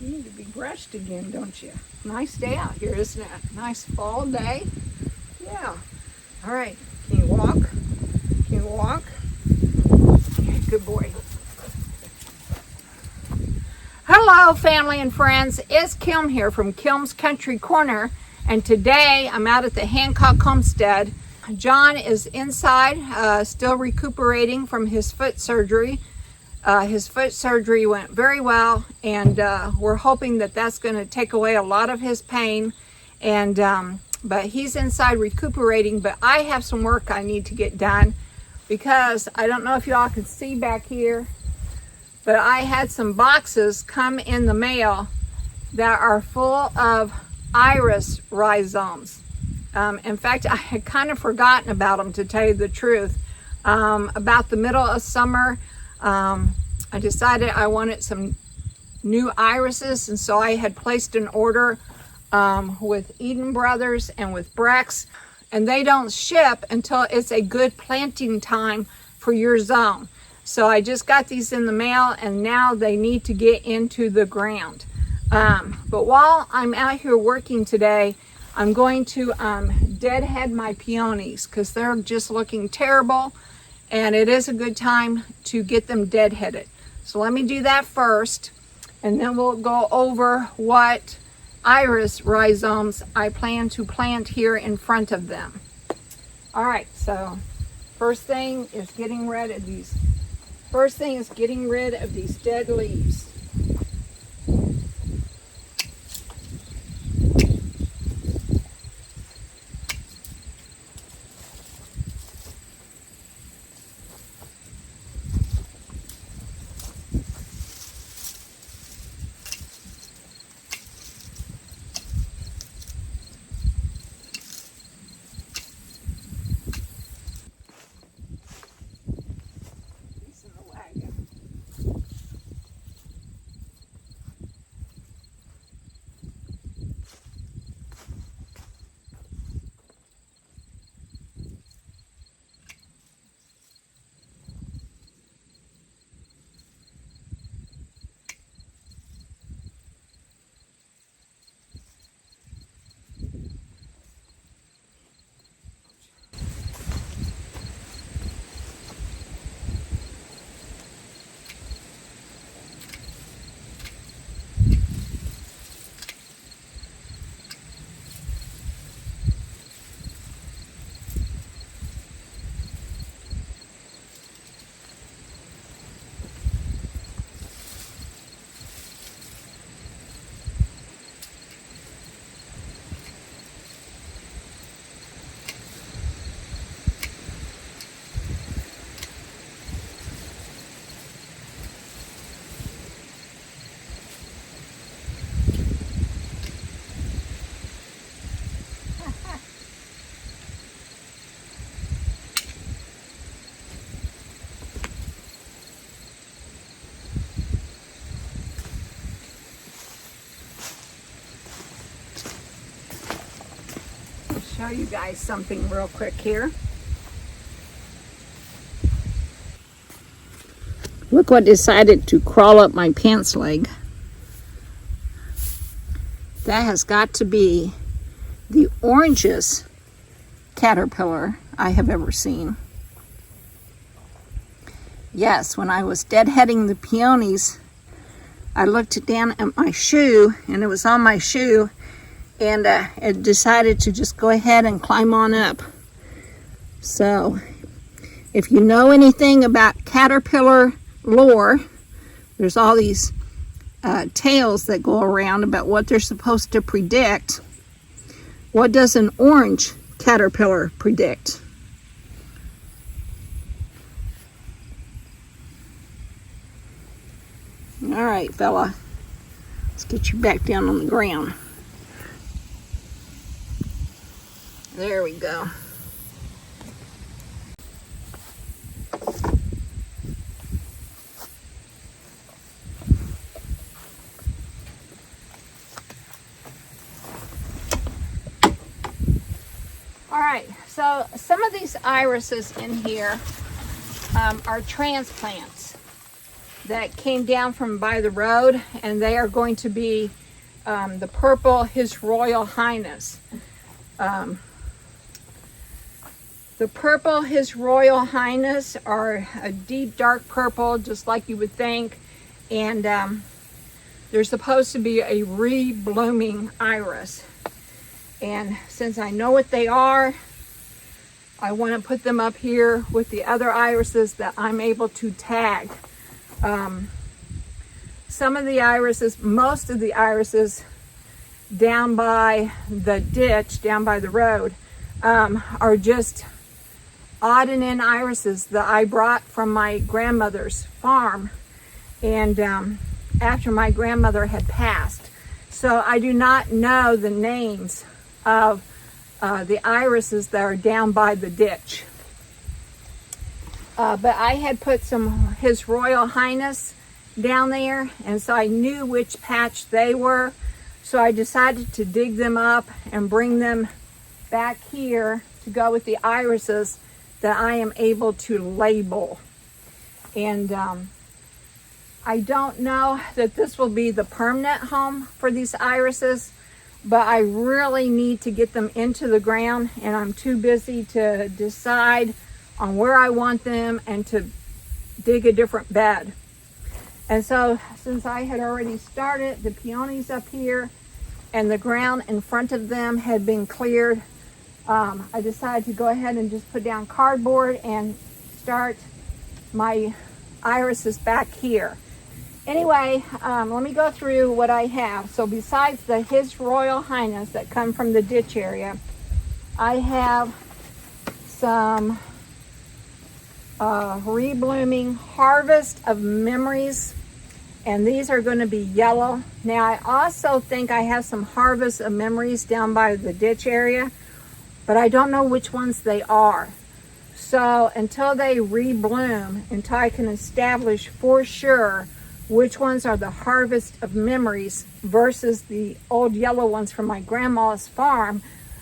You need to be brushed again, don't you? Nice day out here, isn't it? Nice fall day. Yeah. All right. Can you walk? Can you walk? Okay, good boy. Hello, family and friends. It's Kim here from Kim's Country Corner, and today I'm out at the Hancock Homestead. John is inside, still recuperating from his foot surgery. His foot surgery went very well, and we're hoping that that's going to take away a lot of his pain. And but he's inside recuperating. But I have some work I need to get done because I don't know if y'all can see back here, but I had some boxes come in the mail that are full of iris rhizomes. In fact, I had kind of forgotten about them, to tell you the truth. About the middle of summer, I decided I wanted some new irises, and so I had placed an order with Eden Brothers and with Brex, and they don't ship until it's a good planting time for your zone. So I just got these in the mail, and now they need to get into the ground. But while I'm out here working today, I'm going to deadhead my peonies because they're just looking terrible, and it is a good time to get them deadheaded. So let me do that first, and then we'll go over what iris rhizomes I plan to plant here in front of them. All right, so first thing is getting rid of these dead leaves. Show you guys something real quick here. Look what decided to crawl up my pants leg. That has got to be the orangest caterpillar I have ever seen. Yes, when I was deadheading the peonies, I looked down at my shoe, and it was on my shoe, and it decided to just go ahead and climb on up. So if you know anything about caterpillar lore, there's all these tales that go around about what they're supposed to predict. What does an orange caterpillar predict? All right, fella, let's get you back down on the ground. There we go. All right, so some of these irises in here are transplants. that came down from by the road, and they are going to be the purple His Royal Highness. The purple His Royal Highness are a deep dark purple, just like you would think, and they're supposed to be a reblooming iris. And since I know what they are, I want to put them up here with the other irises that I'm able to tag. Some of the irises, most of the irises down by the ditch, down by the road, are just odd and end irises that I brought from my grandmother's farm, and after my grandmother had passed. So I do not know the names of the irises that are down by the ditch. But I had put some His Royal Highness down there, and so I knew which patch they were. So I decided to dig them up and bring them back here to go with the irises that I am able to label. And I don't know that this will be the permanent home for these irises, but I really need to get them into the ground, and I'm too busy to decide on where I want them and to dig a different bed. And so since I had already started the peonies up here and the ground in front of them had been cleared, I decided to go ahead and just put down cardboard and start my irises back here. Anyway, let me go through what I have. So besides the His Royal Highness that come from the ditch area, I have some Reblooming Harvest of Memories, and these are going to be yellow. Now I also think I have some Harvest of Memories down by the ditch area, but I don't know which ones they are. So until they rebloom, until I can establish for sure which ones are the Harvest of Memories versus the old yellow ones from my grandma's farm,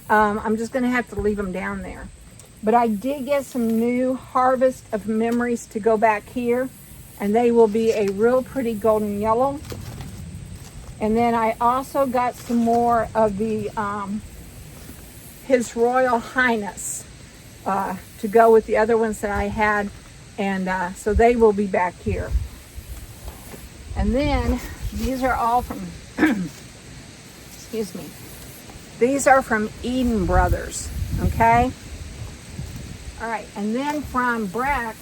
I'm just going to have to leave them down there. But I did get some new Harvest of Memories to go back here, and they will be a real pretty golden yellow. And then I also got some more of the His Royal Highness to go with the other ones that I had, and so they will be back here. And then these are all from excuse me, these are from Eden Brothers, okay? All right, and then from Brex,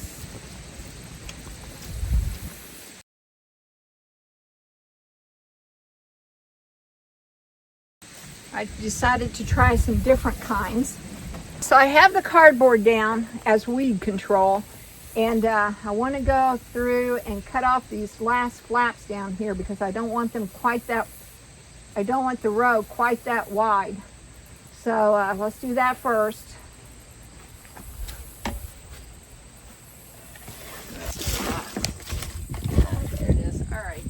I decided to try some different kinds. So I have the cardboard down as weed control, and I want to go through and cut off these last flaps down here because I don't want them quite that, I don't want the row quite that wide. So let's do that first. There it is. All right.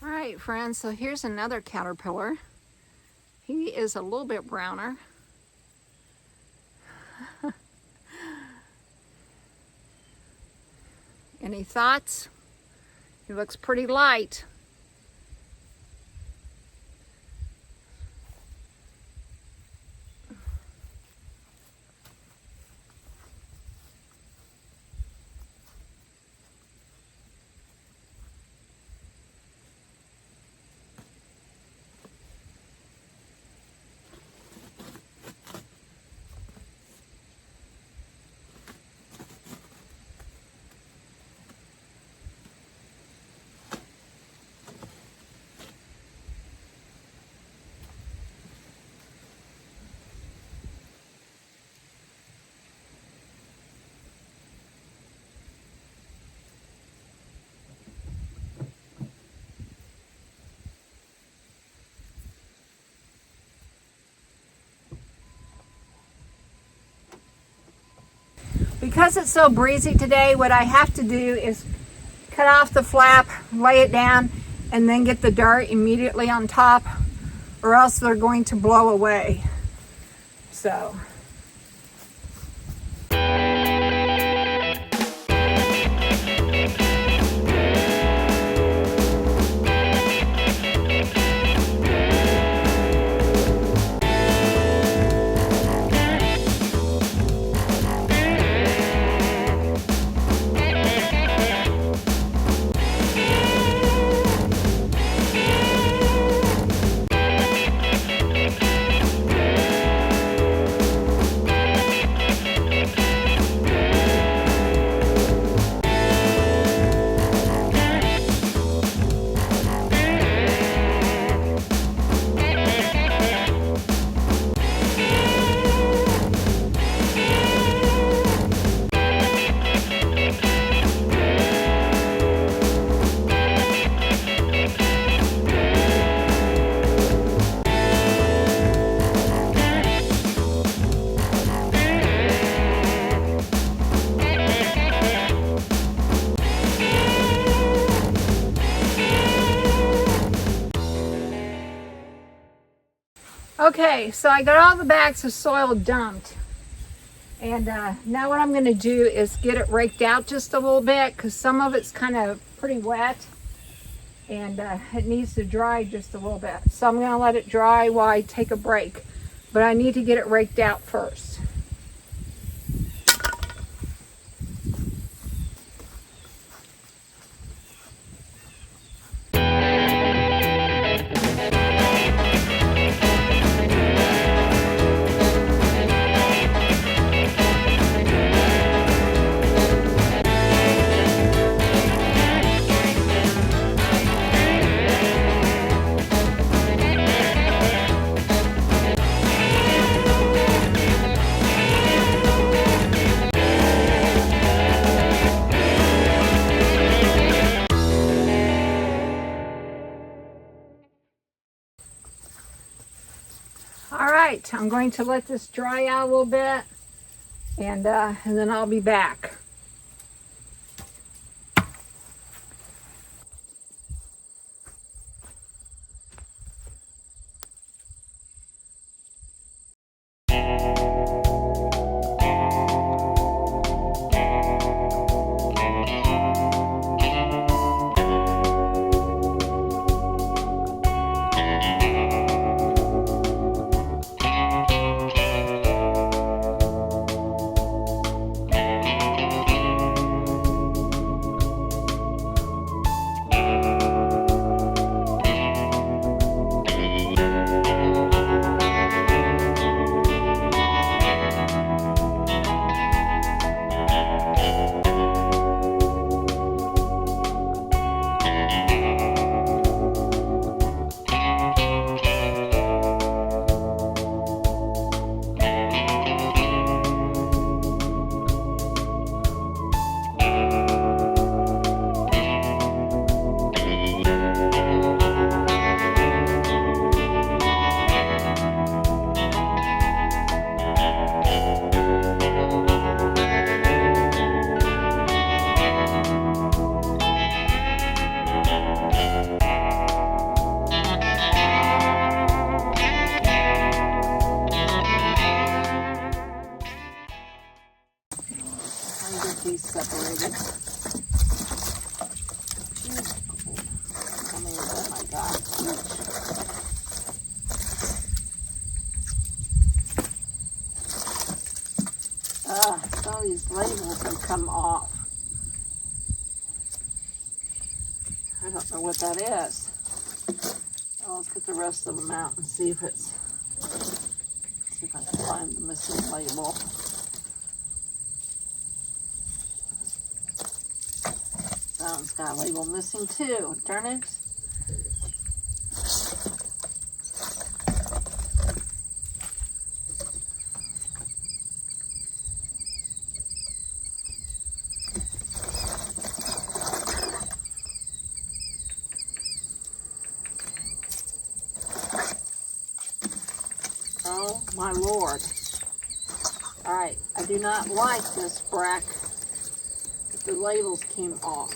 All right, friends, so here's another caterpillar. He is a little bit browner. Any thoughts? He looks pretty light. Because it's so breezy today, what I have to do is cut off the flap, lay it down, and then get the dirt immediately on top, or else they're going to blow away. So. Okay, so I got all the bags of soil dumped, and now what I'm going to do is get it raked out just a little bit, because some of it's kind of pretty wet and it needs to dry just a little bit. So I'm going to let it dry while I take a break, but I need to get it raked out first. Alright, I'm going to let this dry out a little bit, and then I'll be back. These separated. How many of them I got each? Some of these labels have come off. I don't know what that is. Well, let's get the rest of them out and see if it's. See if I can find the missing label. That one's got a label missing too. Darn it. Oh my Lord. All right, I do not like this brack. The labels came off.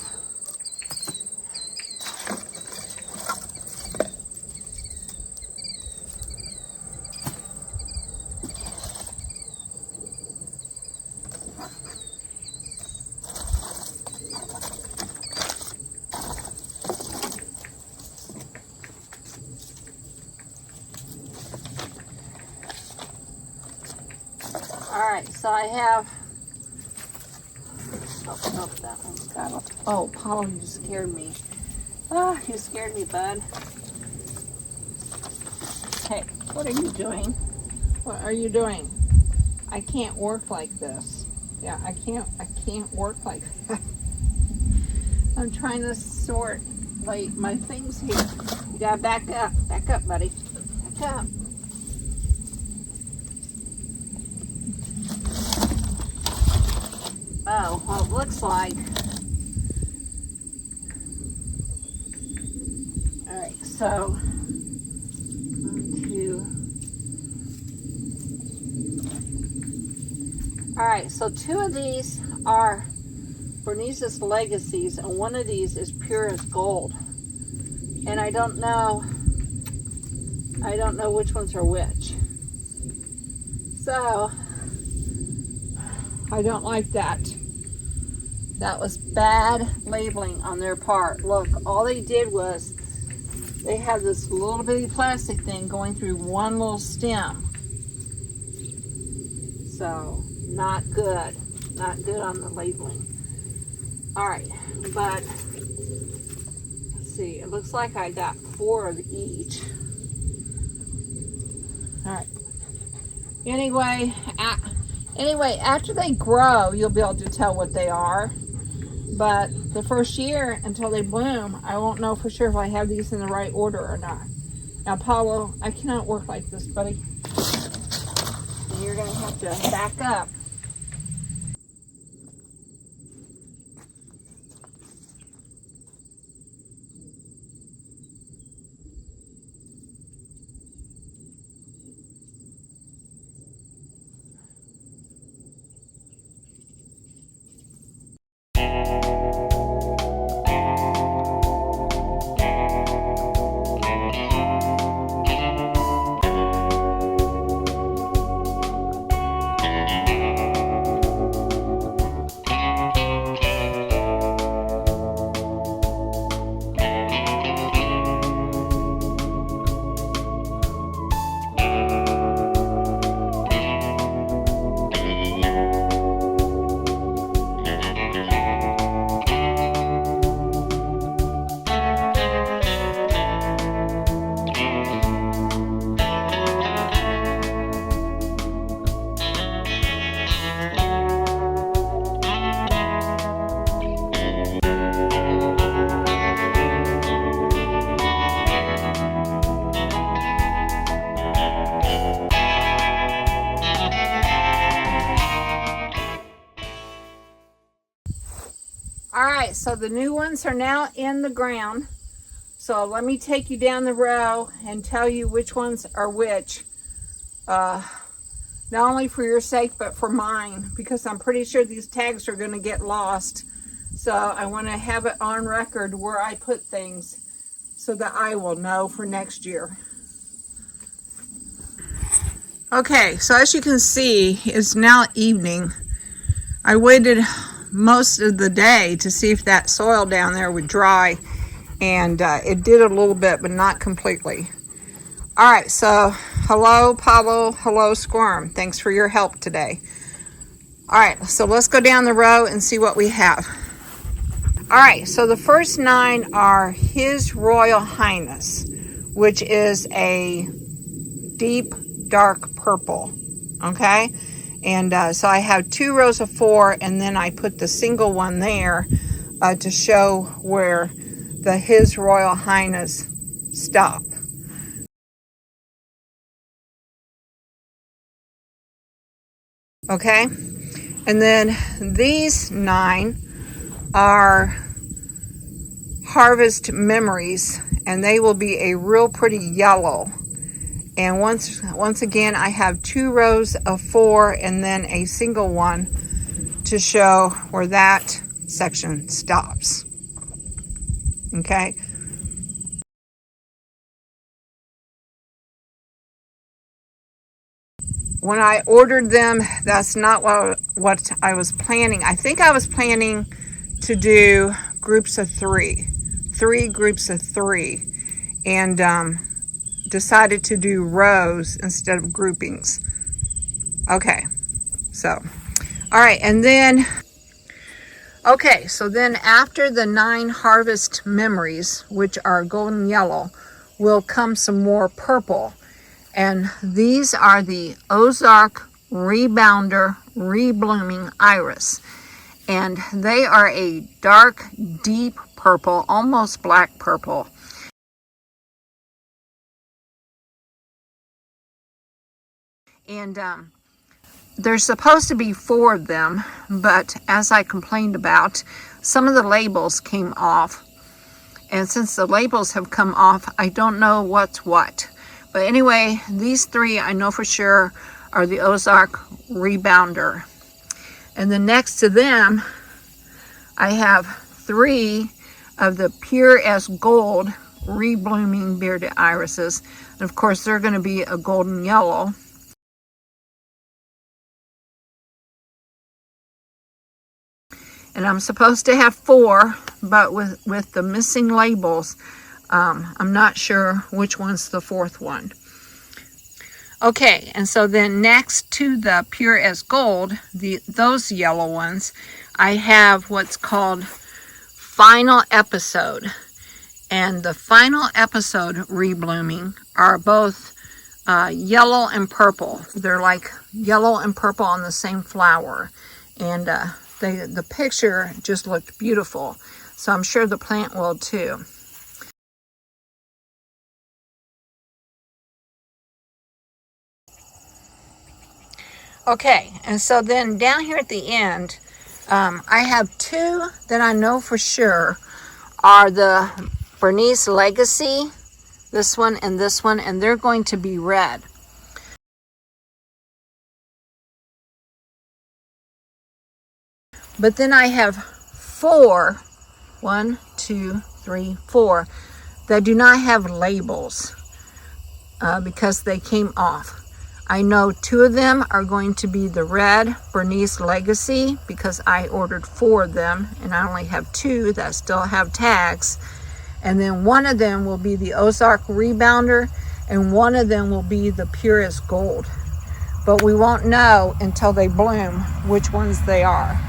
Alright, so I have, that one's got, oh, Apollo, you scared me. Oh, you scared me, bud. Hey, what are you doing? What are you doing? I can't work like this. Yeah, I can't work like that. I'm trying to sort like my things here. You gotta back up, buddy. Back up. Oh, well, it looks like. All right, so 1, 2. All right, so 2 of these are Bernice's Legacies, and 1 of these is pure as gold. And I don't know which ones are which. So I don't like that. That was bad labeling on their part. Look, all they did was they had this little bitty plastic thing going through one little stem. So not good. Not good on the labeling. All right, but let's see. It looks like I got 4 of each. All right. Anyway, after they grow, you'll be able to tell what they are. But the first year, until they bloom, I won't know for sure if I have these in the right order or not. Now, Paulo, I cannot work like this, buddy. And you're going to have to back up. All right, so the new ones are now in the ground. So let me take you down the row and tell you which ones are which. Not only for your sake, but for mine, because I'm pretty sure these tags are going to get lost. So I want to have it on record where I put things so that I will know for next year. Okay, so as you can see, it's now evening. I waited most of the day to see if that soil down there would dry, and it did a little bit, but not completely. All right, so hello Pablo, hello Squirm, thanks for your help today. All right, so let's go down the row and see what we have. All right, so the first 9 are His Royal Highness, which is a deep dark purple. Okay, and so I have 2 rows of 4, and then I put the single one there to show where the His Royal Highness stop. Okay, and then these 9 are Harvest Memories, and they will be a real pretty yellow. And once again, I have 2 rows of 4 and then a single one to show where that section stops. Okay. When I ordered them, that's not what I was planning. I think I was planning to do groups of 3 groups of 3, and decided to do rows instead of groupings. Okay, so all right, and then okay, so then after the 9 harvest memories, which are golden yellow, will come some more purple. And these are the Ozark Rebounder Reblooming Iris. And they are a dark, deep purple, almost black purple. And there's supposed to be 4 of them, but as I complained about, some of the labels came off. And since the labels have come off, I don't know what's what. But anyway, these 3 I know for sure are the Ozark Rebounder. And then next to them, I have 3 of the Pure as Gold Reblooming Bearded Irises. And of course, they're going to be a golden yellow. And I'm supposed to have 4, but with the missing labels, I'm not sure which one's the 4th one. Okay, and so then next to the Pure as Gold, those yellow ones, I have what's called Final Episode. And the Final Episode Reblooming are both yellow and purple. They're like yellow and purple on the same flower. And the picture just looked beautiful. So I'm sure the plant will too. Okay, and so then down here at the end, I have 2 that I know for sure are the Bernice Legacy, this one, and they're going to be red. But then I have 4, 1, 2, 3, 4, that do not have labels because they came off. I know 2 of them are going to be the red Bernice Legacy because I ordered 4 of them and I only have 2 that still have tags. And then one of them will be the Ozark Rebounder and one of them will be the Pure as Gold. But we won't know until they bloom which ones they are.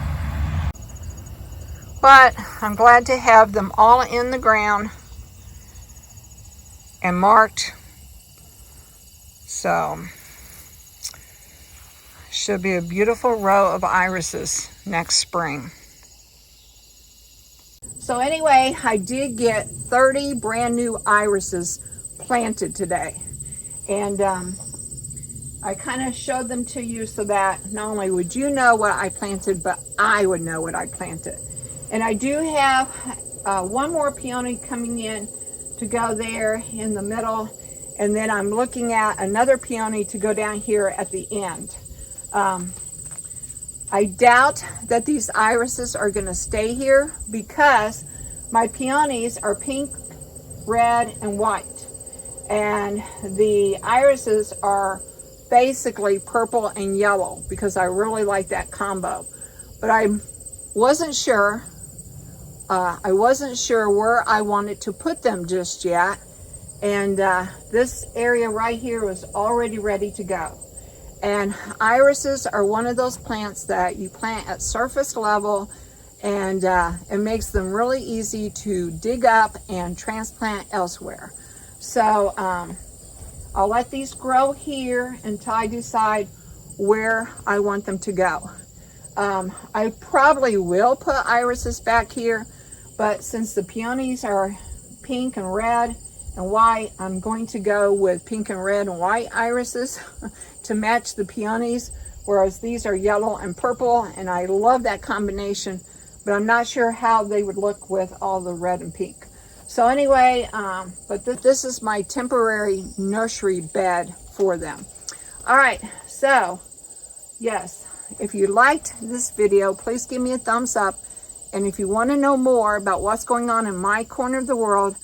But I'm glad to have them all in the ground and marked. So should be a beautiful row of irises next spring. So anyway, I did get 30 brand new irises planted today. And I kind of showed them to you so that not only would you know what I planted, but I would know what I planted. And I do have 1 more peony coming in to go there in the middle. And then I'm looking at another peony to go down here at the end. I doubt that these irises are going to stay here because my peonies are pink, red, and white. And the irises are basically purple and yellow because I really like that combo. But I wasn't sure. I wasn't sure where I wanted to put them just yet. And this area right here was already ready to go. And irises are one of those plants that you plant at surface level, and it makes them really easy to dig up and transplant elsewhere. So I'll let these grow here until I decide where I want them to go. I probably will put irises back here, but since the peonies are pink and red and white, I'm going to go with pink and red and white irises to match the peonies, whereas these are yellow and purple, and I love that combination, but I'm not sure how they would look with all the red and pink. So anyway, but this is my temporary nursery bed for them. All right, so yes, if you liked this video, please give me a thumbs up. And if you want to know more about what's going on in my corner of the world,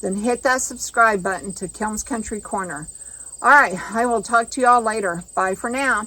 then hit that subscribe button to Kilm's Country Corner. All right, I will talk to you all later. Bye for now.